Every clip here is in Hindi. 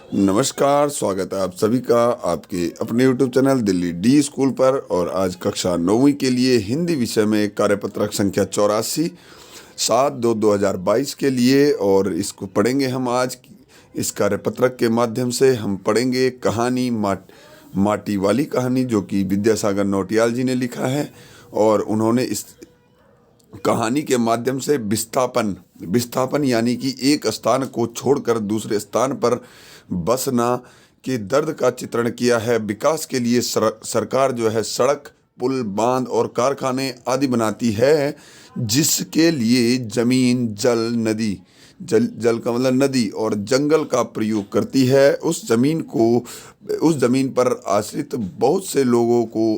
नमस्कार, स्वागत है आप सभी का आपके अपने YouTube channel Delhi D school पर। और आज कक्षा 9वीं के लिए हिंदी विषय में कार्यपत्रक संख्या 84 7/2/2022 के लिए, और इसको पढ़ेंगे हम आज। इस कार्यपत्रक के माध्यम से हम पढ़ेंगे कहानी माटी वाली कहानी, जो कि विद्यासागर नौटियाल जी ने लिखा है। और उन्होंने इस कहानी के माध्यम से विस्थापन यानी कि एक स्थान को छोड़कर दूसरे स्थान पर बसना के दर्द का चित्रण किया है। विकास के लिए सरकार जो है सड़क, पुल, बांध और कारखाने आदि बनाती है, जिसके लिए जमीन, जल का मतलब नदी और जंगल का प्रयोग करती है। उस जमीन पर आश्रित बहुत से लोगों को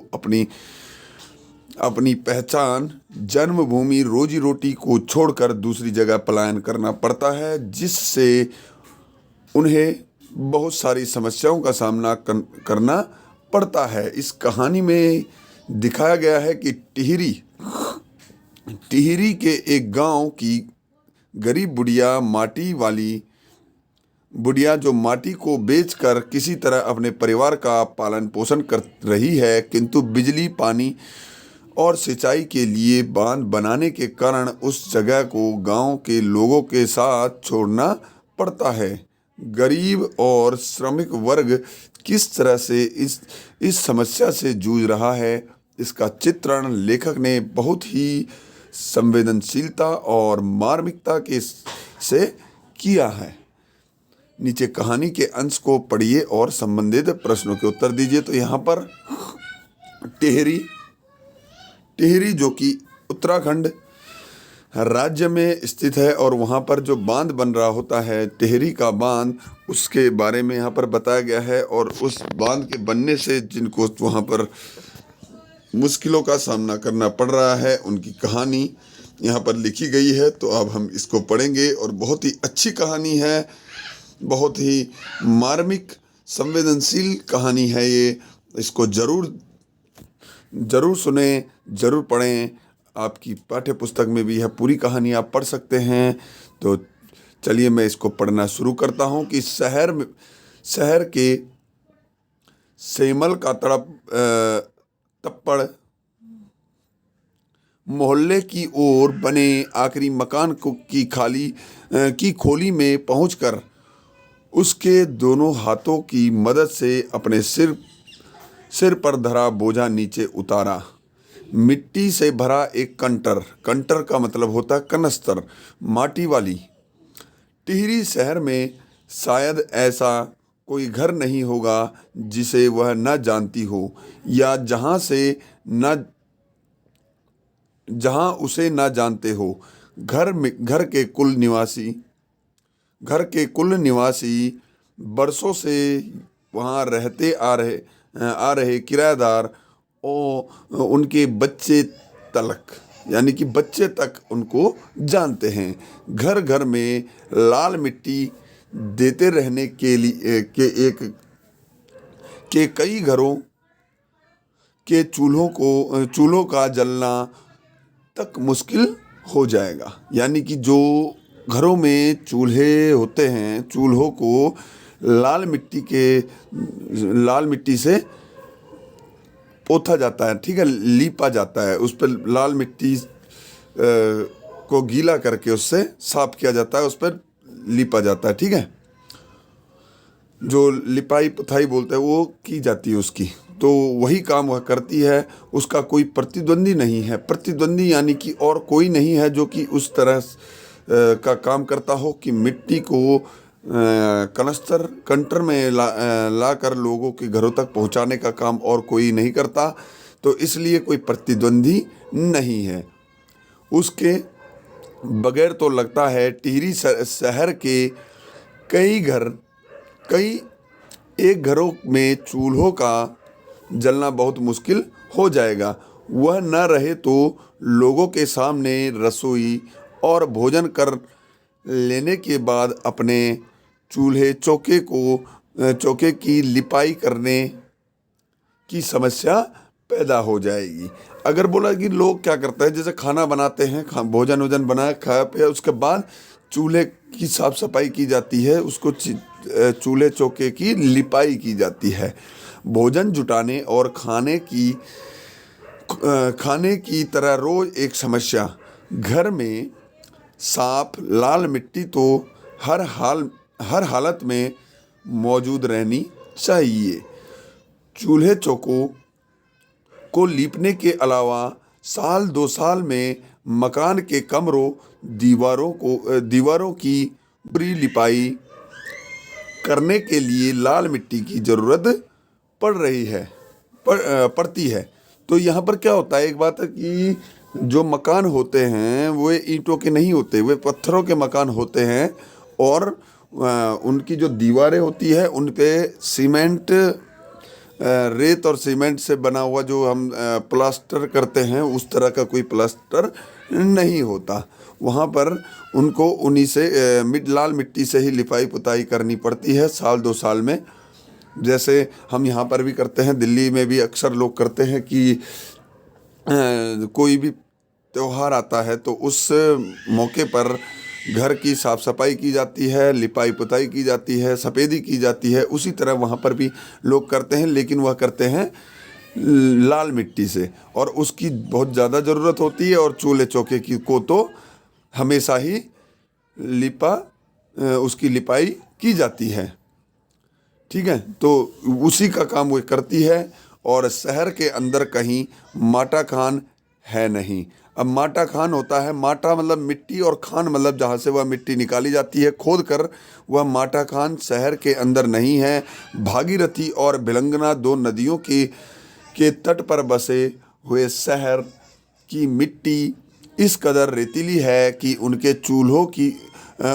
अपनी पहचान, जन्मभूमि, रोजी रोटी को छोड़कर दूसरी जगह पलायन करना पड़ता है, जिससे उन्हें बहुत सारी समस्याओं का सामना करना पड़ता है। इस कहानी में दिखाया गया है कि टिहरी के एक गांव की गरीब बुढ़िया जो माटी को बेचकर किसी तरह अपने परिवार का पालन पोषण कर रही है, किंतु बिजली, पानी और सिंचाई के लिए बांध बनाने के कारण उस जगह को गांव के लोगों के साथ छोड़ना पड़ता है। गरीब और श्रमिक वर्ग किस तरह से इस समस्या से जूझ रहा है, इसका चित्रण लेखक ने बहुत ही संवेदनशीलता और मार्मिकता से किया है। नीचे कहानी के अंश को पढ़िए और संबंधित प्रश्नों के उत्तर दीजिए। तो यहाँ पर टिहरी जो कि उत्तराखंड राज्य में स्थित है, और वहाँ पर जो बांध बन रहा होता है, टिहरी का बांध, उसके बारे में यहाँ पर बताया गया है। और उस बांध के बनने से जिनको वहाँ पर मुश्किलों का सामना करना पड़ रहा है, उनकी कहानी यहाँ पर लिखी गई है। तो अब हम इसको पढ़ेंगे, और बहुत ही अच्छी कहानी है, बहुत ही मार्मिक, संवेदनशील कहानी है ये। इसको ज़रूर सुने, ज़रूर पढ़ें। आपकी पाठ्य पुस्तक में भी यह पूरी कहानी आप पढ़ सकते हैं। तो चलिए मैं इसको पढ़ना शुरू करता हूँ। कि शहर के सेमल का तप्पड़ मोहल्ले की ओर बने आखिरी मकान की खोली में पहुंचकर उसके दोनों हाथों की मदद से अपने सिर पर धरा बोझा नीचे उतारा। मिट्टी से भरा एक कंटर का मतलब होता है कनस्तर, माटी वाली। टिहरी शहर में शायद ऐसा कोई घर नहीं होगा जिसे वह न जानती हो, या जहां उसे न जानते हो। घर के कुल निवासी बरसों से वहां रहते आ रहे किराएदार और उनके बच्चे तक उनको जानते हैं। घर घर में लाल मिट्टी देते रहने के लिए कई घरों के चूल्हों का जलना तक मुश्किल हो जाएगा। यानी कि जो घरों में चूल्हे होते हैं, चूल्हों को लाल मिट्टी से पोथा जाता है, ठीक है, लीपा जाता है। उस पर लाल मिट्टी को गीला करके उससे साफ किया जाता है, उस पर लीपा जाता है, ठीक है। जो लिपाई पुथाई बोलते हैं वो की जाती है उसकी। तो वही काम वह करती है। उसका कोई प्रतिद्वंदी नहीं है। प्रतिद्वंदी यानी कि और कोई नहीं है जो कि उस तरह का काम करता हो कि मिट्टी को कंटर में ला कर लोगों के घरों तक पहुंचाने का काम और कोई नहीं करता। तो इसलिए कोई प्रतिद्वंदी नहीं है उसके बगैर। तो लगता है टिहरी शहर के एक घरों में चूल्हों का जलना बहुत मुश्किल हो जाएगा। वह न रहे तो लोगों के सामने रसोई और भोजन कर लेने के बाद अपने चौके की लिपाई करने की समस्या पैदा हो जाएगी। अगर बोला कि लोग क्या करते हैं, जैसे खाना बनाते हैं, भोजन बनाया खाया पिया, उसके बाद चूल्हे की साफ सफाई की जाती है, उसको चूल्हे चौके की लिपाई की जाती है। भोजन जुटाने और खाने की तरह रोज एक समस्या, घर में साफ लाल मिट्टी तो हर हालत में मौजूद रहनी चाहिए। चूल्हे चौकों को लीपने के अलावा साल 2 साल में मकान के कमरों दीवारों की पूरी लिपाई करने के लिए लाल मिट्टी की ज़रूरत पड़ती है। तो यहाँ पर क्या होता है, एक बात है कि जो मकान होते हैं वो ईंटों के नहीं होते, वे पत्थरों के मकान होते हैं और उनकी जो दीवारें होती है उन पे सीमेंट, रेत और सीमेंट से बना हुआ जो हम प्लास्टर करते हैं उस तरह का कोई प्लास्टर नहीं होता। वहाँ पर उनको उन्हीं से लाल मिट्टी से ही लिपाई पुताई करनी पड़ती है साल 2 साल में। जैसे हम यहाँ पर भी करते हैं, दिल्ली में भी अक्सर लोग करते हैं कि कोई भी त्यौहार आता है तो उस मौके पर घर की साफ़ सफाई की जाती है, लिपाई पुताई की जाती है, सफ़ेदी की जाती है। उसी तरह वहाँ पर भी लोग करते हैं, लेकिन वह करते हैं लाल मिट्टी से और उसकी बहुत ज़्यादा ज़रूरत होती है। और चूल्हे चौके को तो हमेशा ही उसकी लिपाई की जाती है। ठीक है, तो उसी का काम वो करती है। और शहर के अंदर कहीं माटा खान है नहीं। अब माटा खान होता है, माटा मतलब मिट्टी और खान मतलब जहाँ से वह मिट्टी निकाली जाती है खोद कर, वह माटा खान शहर के अंदर नहीं है। भागीरथी और भिलंगना 2 नदियों के तट पर बसे हुए शहर की मिट्टी इस कदर रेतीली है कि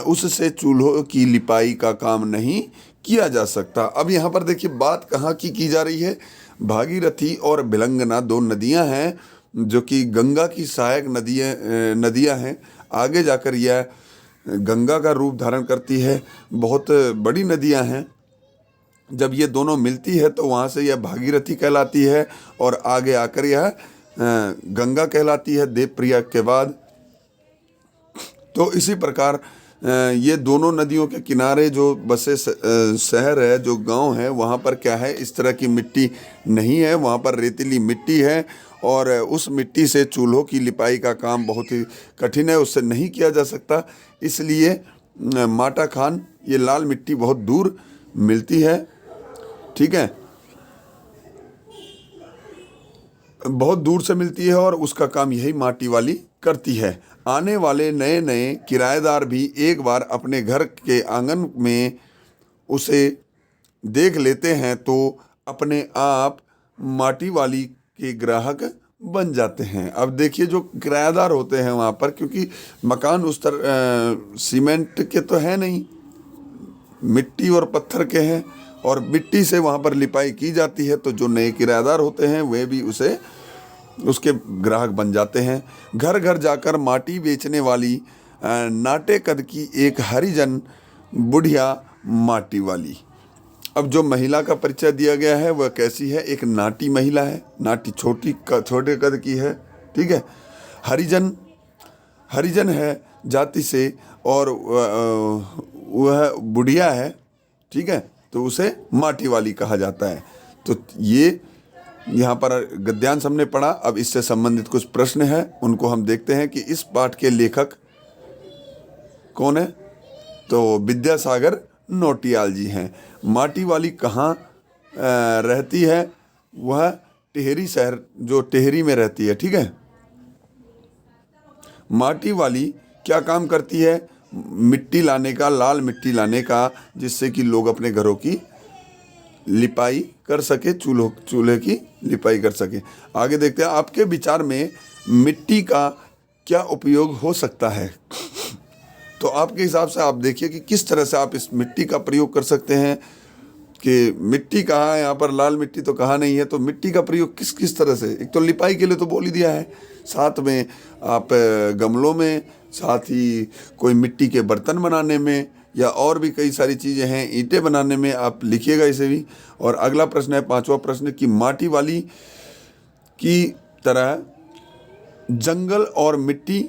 उससे चूल्हों की लिपाई का काम नहीं किया जा सकता। अब यहाँ पर देखिए बात कहाँ की जा रही है। भागीरथी और भिलंगना 2 नदियाँ हैं जो कि गंगा की सहायक नदियाँ हैं। आगे जाकर यह गंगा का रूप धारण करती है, बहुत बड़ी नदियाँ हैं। जब ये दोनों मिलती है तो वहाँ से यह भागीरथी कहलाती है और आगे आकर यह गंगा कहलाती है देवप्रयाग के बाद। तो इसी प्रकार ये दोनों नदियों के किनारे जो बसे शहर है, जो गांव है, वहाँ पर क्या है, इस तरह की मिट्टी नहीं है, वहाँ पर रेतीली मिट्टी है और उस मिट्टी से चूल्हों की लिपाई का काम बहुत ही कठिन है, उससे नहीं किया जा सकता। इसलिए माटा खान ये लाल मिट्टी बहुत दूर मिलती है। ठीक है, बहुत दूर से मिलती है और उसका काम यही माटी वाली करती है। आने वाले नए नए किराएदार भी एक बार अपने घर के आंगन में उसे देख लेते हैं तो अपने आप माटी वाली के ग्राहक बन जाते हैं। अब देखिए जो किराएदार होते हैं वहाँ पर, क्योंकि मकान उस तरह सीमेंट के तो है नहीं, मिट्टी और पत्थर के हैं और मिट्टी से वहाँ पर लिपाई की जाती है, तो जो नए किराएदार होते हैं वे भी उसके ग्राहक बन जाते हैं। घर घर जाकर माटी बेचने वाली नाटे कद की एक हरिजन बुढ़िया माटी वाली। अब जो महिला का परिचय दिया गया है वह कैसी है, एक नाटी महिला है, नाटी छोटे कद की है। ठीक है, हरिजन है जाति से और वह बुढ़िया है। ठीक है, तो उसे माटी वाली कहा जाता है। तो ये यहाँ पर गद्यांश हमने पढ़ा। अब इससे संबंधित कुछ प्रश्न हैं, उनको हम देखते हैं कि इस पाठ के लेखक कौन है। तो विद्यासागर नौटियाल जी हैं। माटी वाली कहाँ रहती है, वह टिहरी शहर, जो टिहरी में रहती है। ठीक है, माटी वाली क्या काम करती है, मिट्टी लाने का, लाल मिट्टी लाने का, जिससे कि लोग अपने घरों की लिपाई कर सके, चूल्हे की लिपाई कर सके। आगे देखते हैं, आपके विचार में मिट्टी का क्या उपयोग हो सकता है। तो आपके हिसाब से आप देखिए कि किस तरह से आप इस मिट्टी का प्रयोग कर सकते हैं। कि मिट्टी कहाँ है, यहाँ पर लाल मिट्टी तो कहाँ नहीं है, तो मिट्टी का प्रयोग किस किस तरह से, एक तो लिपाई के लिए तो बोल ही दिया है, साथ में आप गमलों में, साथ ही कोई मिट्टी के बर्तन बनाने में, या और भी कई सारी चीज़ें हैं, ईंटें बनाने में। आप लिखिएगा इसे भी। और अगला प्रश्न है 5वां प्रश्न कि माटी वाली की तरह जंगल और मिट्टी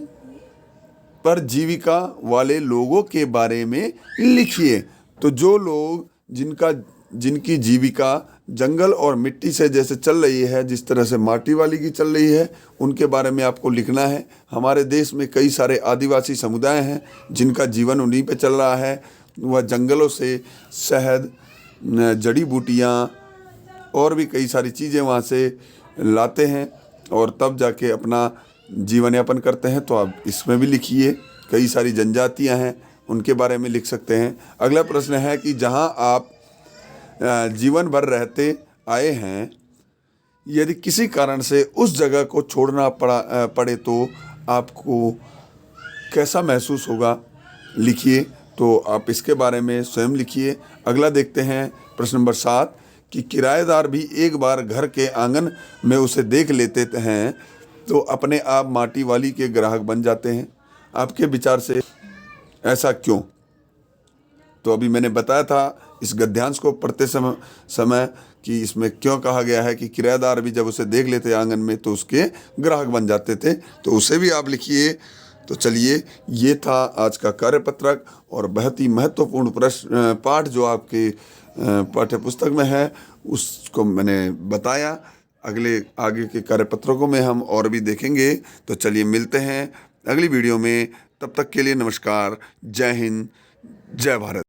पर जीविका वाले लोगों के बारे में लिखिए। तो जो लोग जिनकी जीविका जंगल और मिट्टी से जैसे चल रही है, जिस तरह से माटी वाली की चल रही है, उनके बारे में आपको लिखना है। हमारे देश में कई सारे आदिवासी समुदाय हैं जिनका जीवन उन्हीं पे चल रहा है। वह जंगलों से शहद, जड़ी बूटियाँ और भी कई सारी चीज़ें वहाँ से लाते हैं और तब जाके अपना जीवन यापन करते हैं। तो आप इसमें भी लिखिए। कई सारी जनजातियाँ हैं, उनके बारे में लिख सकते हैं। अगला प्रश्न है कि जहाँ आप जीवन भर रहते आए हैं, यदि किसी कारण से उस जगह को छोड़ना पड़े तो आपको कैसा महसूस होगा, लिखिए। तो आप इसके बारे में स्वयं लिखिए। अगला देखते हैं प्रश्न नंबर 7 कि किराएदार भी एक बार घर के आंगन में उसे देख लेते हैं तो अपने आप माटी वाली के ग्राहक बन जाते हैं। आपके विचार से ऐसा क्यों? तो अभी मैंने बताया था इस गद्यांश को पढ़ते समय कि इसमें क्यों कहा गया है कि किराएदार भी जब उसे देख लेते आंगन में तो उसके ग्राहक बन जाते थे। तो उसे भी आप लिखिए। तो चलिए, ये था आज का कार्यपत्रक और बहुत ही महत्वपूर्ण पाठ जो आपके पाठ्य पुस्तक में है, उसको मैंने बताया। आगे के कार्यपत्रकों में हम और भी देखेंगे। तो चलिए मिलते हैं अगली वीडियो में। तब तक के लिए नमस्कार। जय हिंद, जय भारत।